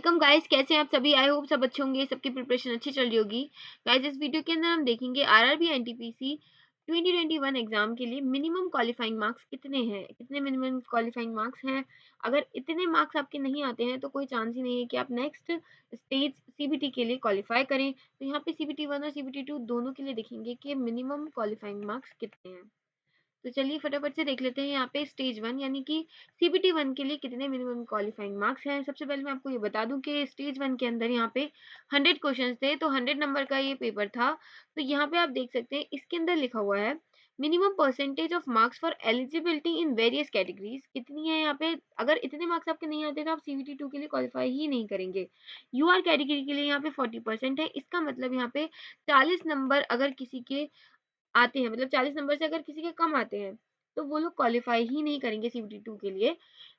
Welcome guys, कैसे हैं आप सभी। आई होप सब अच्छे होंगे, सबकी प्रिपरेशन अच्छी चल रही होगी। गाइस, इस वीडियो के अंदर हम देखेंगे आरआरबी एनटीपीसी 2021 एग्जाम के लिए मिनिमम क्वालिफाइंग मार्क्स कितने हैं, कितने मिनिमम क्वालिफाइंग मार्क्स हैं। अगर इतने मार्क्स आपके नहीं आते हैं तो कोई चांस ही नहीं है कि आप नेक्स्ट स्टेज सीबीटी के लिए क्वालिफाई करें। तो यहाँ पे सीबीटी 1 और सीबीटी 2 दोनों के लिए देखेंगे कि मिनिमम क्वालिफाइंग मार्क्स कितने हैं। तो चलिए फटाफट से देख लेते हैं यहाँ पे स्टेज 1 यानी कि सीबीटी 1 के लिए कितने मिनिमम क्वालिफाइंग मार्क्स हैं। सबसे पहले मैं आपको ये बता दूं कि स्टेज 1 के अंदर यहाँ पे 100 क्वेश्चंस थे, तो 100 नंबर का ये पेपर था। तो यहाँ पे आप देख सकते हैं इसके अंदर लिखा हुआ है minimum percentage of marks for eligibility in various categories कितनी है। यहाँ पे अगर इतने मार्क्स आपके नहीं आते तो आप सीबीटी 2 के लिए क्वालिफाई ही नहीं करेंगे। यूआर कैटेगरी के लिए यहाँ पे 40% है। इसका मतलब यहाँ पे 40 नंबर अगर किसी के आते हैं, मतलब 40 नंबर से अगर किसी के कम आते हैं तो वो लोग क्वालिफाई ही नहीं करेंगे सीबीटी 2 के लिए।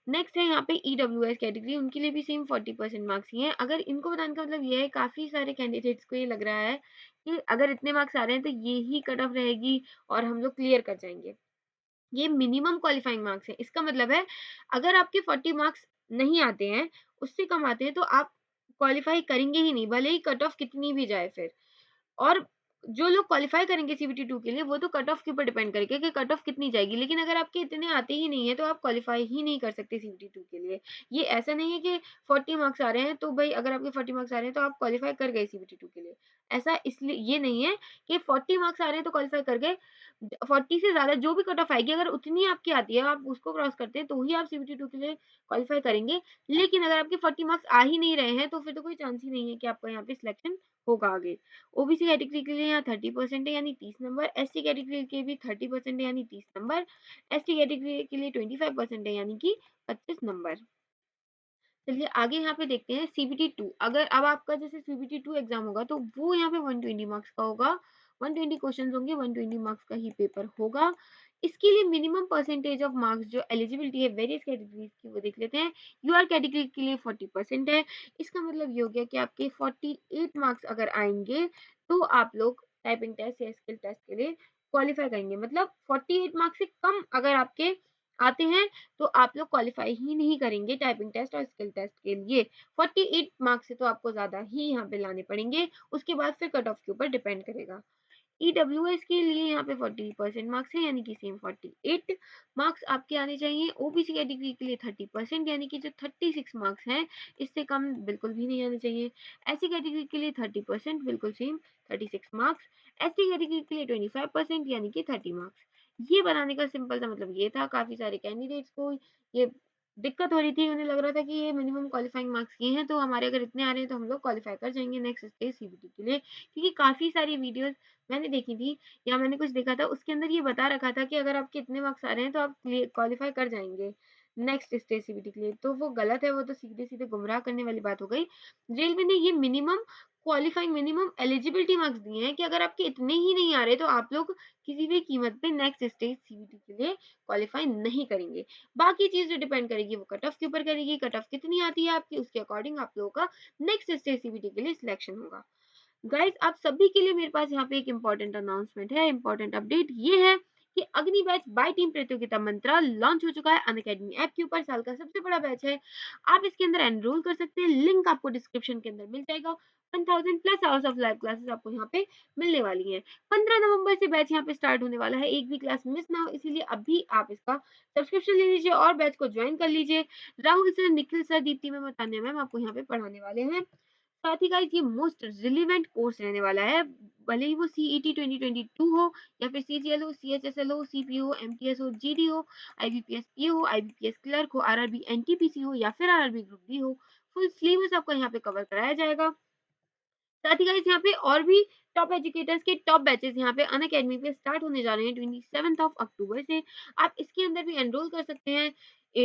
नेक्स्ट है यहाँ पे ईडब्ल्यूएस कैटेगरी, उनके लिए भी सेम 40% मार्क्स ही हैं। अगर इनको बताने का मतलब ये है, काफी सारे कैंडिडेट्स को ये लग रहा है कि अगर इतने मार्क्स आ रहे हैं तो ये ही कट ऑफ रहेगी और हम लोग क्लियर कर जाएंगे। ये मिनिमम क्वालिफाइंग मार्क्स है। इसका मतलब है अगर आपके 40 मार्क्स नहीं आते हैं, उससे कम आते हैं, तो आप क्वालिफाई करेंगे ही नहीं, भले ही कट ऑफ कितनी भी जाए फिर। और जो लोग क्वालिफ़ाई करेंगे सीबीटी 2 के लिए वो तो कट ऑफ के ऊपर डिपेंड करेगा कि कट ऑफ कितनी जाएगी। लेकिन अगर आपके इतने आते ही नहीं है तो आप क्वालिफ़ाई ही नहीं कर सकते सीबीटी 2 के लिए। ये ऐसा नहीं है कि 40 मार्क्स आ रहे हैं तो भई अगर आपके 40 मार्क्स आ रहे हैं तो आप क्वालिफ़ाई कर गए सीबीटी 2 के लिए। ऐसा इसलिए ये नहीं है कि 40 मार्क्स आ रहे हैं तो क्वालिफ़ाई कर गए। 40 से ज़्यादा जो भी कट ऑफ आएगी अगर उतनी आपकी आती है, आप उसको क्रॉस करते हैं तो ही आप सीबीटी 2 के लिए क्वालिफ़ाई करेंगे। लेकिन अगर आपके 40 मार्क्स आ ही नहीं रहे हैं तो फिर तो कोई चांस ही नहीं है कि आपका यहाँ पे सिलेक्शन होगा आगे। ओबीसी कैटेगरी के लिए यहाँ 30% है यानी 30 नंबर, एससी कैटेगरी के भी 30% है यानी 30 नंबर, एसटी कैटेगरी के लिए 25% है यानी कि 25 नंबर। चलिए आगे यहाँ पे देखते हैं सीबीटी 2। अगर अब आपका जैसे सीबीटी 2 एग्जाम होगा तो वो यहाँ पे 120 मार्क्स का होगा। 120 क्वेश्चंस होंगे, 120 मार्क्स का ही पेपर होगा। इसके लिए मिनिमम परसेंटेज ऑफ मार्क्स जो एलिजिबिलिटी है वेरियस कैटेगरीज की वो देख लेते हैं। यूआर कैटेगरी के लिए 40% है। इसका मतलब ये हो गया कि आपके 48 मार्क्स अगर आएंगे तो आप लोग टाइपिंग टेस्ट या स्किल टेस्ट के लिए क्वालिफाई करेंगे। मतलब 48 मार्क्स से कम अगर आपके आते हैं तो आप लोग क्वालिफाई ही नहीं करेंगे टाइपिंग टेस्ट और स्किल टेस्ट के लिए। 48 मार्क्स से तो आपको ज़्यादा ही यहाँ पे लाने पड़ेंगे, उसके बाद फिर कट ऑफ के ऊपर डिपेंड करेगा। ईडब्ल्यूएस के लिए यहाँ पे 40% मार्क्स है यानी कि सेम 48 मार्क्स आपके आने चाहिए। ओबीसी कैटेगरी के लिए 30% यानी कि जो 36 मार्क्स हैं, इससे कम बिल्कुल भी नहीं आने चाहिए। एससी कैटेगरी के लिए 30% बिल्कुल सेम 36 मार्क्स। एसटी कैटेगरी के लिए 25% यानी कि 30 मार्क्स। ये बनाने का सिंपल सा मतलब ये था, काफ़ी सारे कैंडिडेट्स को ये दिक्कत हो रही थी, उन्हें लग रहा था कि ये मिनिमम क्वालिफाइंग मार्क्स ये हैं तो हमारे अगर इतने आ रहे हैं तो हम लोग क्वालिफाई कर जाएँगे नेक्स्ट स्टेज सीबीटी के लिए। क्योंकि काफ़ी सारी वीडियोज़ मैंने देखी थी या मैंने कुछ देखा था, उसके अंदर ये बता रखा था कि अगर आपके इतने मार्क्स आ रहे हैं तो आप क्वालिफाई कर जाएँगे नेक्स्ट स्टेज सीबीटी के लिए। तो वो गलत है, वो तो सीधे-सीधे गुमराह करने वाली बात हो गई। रेलवे ने ये minimum qualifying minimum eligibility marks दिए हैं कि अगर आपके इतने ही नहीं आ रहे तो आप लोग किसी भी कीमत पे नेक्स्ट स्टेज सीबीटी के लिए क्वालिफाई नहीं करेंगे। बाकी चीज़ जो डिपेंड करेगी वो कट ऑफ के ऊपर करेगी। कट ऑफ कितनी आती है आपकी, उसके अकॉर्डिंग आप लोगों का नेक्स्ट स्टेज सीबीटी के लिए सिलेक्शन होगा। गाइस, आप सभी के लिए मेरे पास यहाँ पे एक इम्पोर्टेंट अनाउंसमेंट है, इम्पोर्टेंट अपडेट ये है कि अग्नि बैच बाय टीम प्रतियोगिता मंत्रा लॉन्च हो चुका है अनअकैडमी ऐप के ऊपर। साल का सबसे बड़ा बैच है। आप इसके अंदर एनरोल कर सकते हैं, लिंक आपको डिस्क्रिप्शन के अंदर मिल जाएगा। 1000 plus hours of live classes आपको यहाँ पे मिलने वाली हैं। 15 नवंबर से बैच यहाँ पे स्टार्ट होने वाला है, एक भी क्लास मिस ना हो, इसीलिए अभी आप इसका सब्सक्रिप्शन ले लीजिए और बैच को ज्वाइन कर लीजिए। Rahul sir, Nikhil sir, Deepti ma'am और तान्या मैम आपको यहाँ पे पढ़ाने वाले हैं। साथ ही गाइस ये मोस्ट रिलेवेंट कोर्स रहने वाला है, भले ही वो सीईटी 2022 हो या फिर सीजीएल हो, सीएचएसएल हो, सीपी हो, एमटीएस हो, जीडी हो, आईबीपीएस पीओ हो, आईबीपीएस क्लर्क हो, आरआरबी एनटीपीसी हो या फिर आरआरबी ग्रुप डी हो। फुल सिलेबस आपको यहाँ पे कवर कराया जाएगा। साथ ही गाइस यहाँ पे और भी टॉप एजुकेटर्स के टॉप बैचेस यहाँ पे अनअकैडमी पे स्टार्ट होने जा रहे हैं 27 ऑफ अक्टूबर से। आप इसके अंदर भी एनरोल कर सकते हैं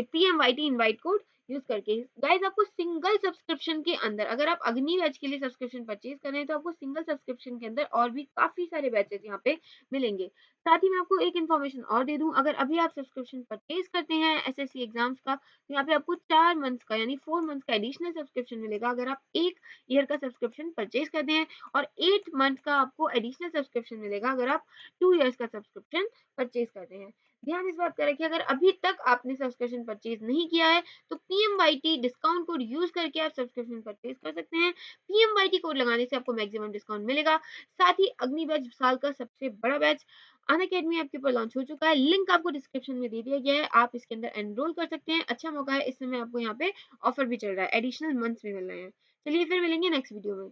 पीएमवाईटी इनवाइट कोड यूज करके। गाइस, आपको सिंगल सब्सक्रिप्शन के अंदर अगर आप अग्नि बैच के लिए सब्सक्रिप्शन परचेज कर रहे हैं तो आपको सिंगल सब्सक्रिप्शन के अंदर और भी काफी सारे बैचेस यहाँ पे मिलेंगे। साथ ही मैं आपको एक इन्फॉर्मेशन और दे दूं, अगर अभी आप सब्सक्रिप्शन परचेज करते हैं एसएससी एग्जाम्स का तो यहाँ पे आपको 4 मंथ्स का यानी 4 मंथ्स का एडिशनल सब्सक्रिप्शन मिलेगा अगर आप एक ईयर का सब्सक्रिप्शन परचेज करते हैं, और 8 मंथ का आपको एडिशनल सब्सक्रिप्शन मिलेगा अगर आप 2 इयर्स का सब्सक्रिप्शन परचेज करते हैं। ध्यान इस बात का रखिए, अगर अभी तक आपने सब्सक्रिप्शन परचेज़ नहीं किया है, तो पीएमवाईटी डिस्काउंट कोड यूज़ करके आप सब्सक्रिप्शन परचेज़ कर सकते हैं। पीएमवाईटी कोड लगाने से आपको मैक्सिमम डिस्काउंट मिलेगा। साथ ही अग्नि बैच साल का सबसे बड़ा बैच अनअकैडमी आपके ऊपर लॉन्च हो चुका है। लिंक आपको डिस्क्रिप्शन में दे दिया गया है। आप इसके अंदर एनरोल कर सकते हैं। अच्छा मौका है, इस समय आपको यहाँ पे ऑफर भी चल रहा है, एडिशनल मंथ्स भी मिल रहे हैं। चलिए फिर मिलेंगे नेक्स्ट वीडियो में।